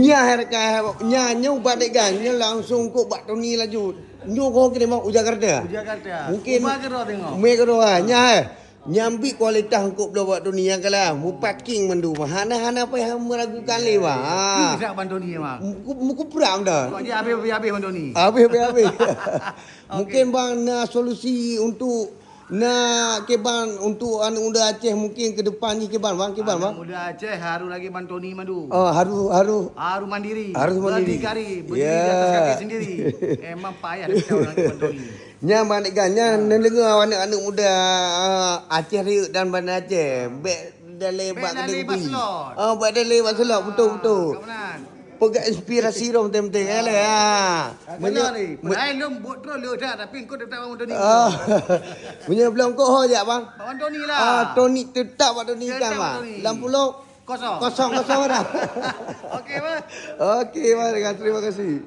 Nya harga nya nyu balik kan nya langsung kok bak Tony laju. Nyu kau kena mau Jakarta. Jakarta. Mungkin Ubah ke roh tengok. me kero nya nyambi kualitas kok bak Tony yang kalah. Mu parking mendu hana apa yang meragukan lewa. Tidak Bantoni emang. Muku perang dah. Kok dia habis Bantoni. Habis. Mungkin bang na solusi untuk ke bang untuk anak muda Aceh mungkin ke depan ni ke bang bang. Muda Aceh haru lagi Bantoni madu. Oh haru mandiri. Harus mandiri. Berdikari di atas kaki sendiri. Emang payah kita orang ke Bantoni. Nya manik ganya nendengar anak-anak muda Aceh Riuk dan Bandar Aceh. Bek dalam bak kena kupi. Bak dalam bak selok betul. Kawanan. Pegang inspirasi rom tem-tem lah. Benar ni. Ai lom buat terus le dah tapi kau tetap Bantoni. Punya belum kau ho jak bang. Bantoni lah. Tony tetap Bak Tony kan bang. Lampu lok Kosong. kosong dah. Okey, Bang. Okey bang, terima kasih.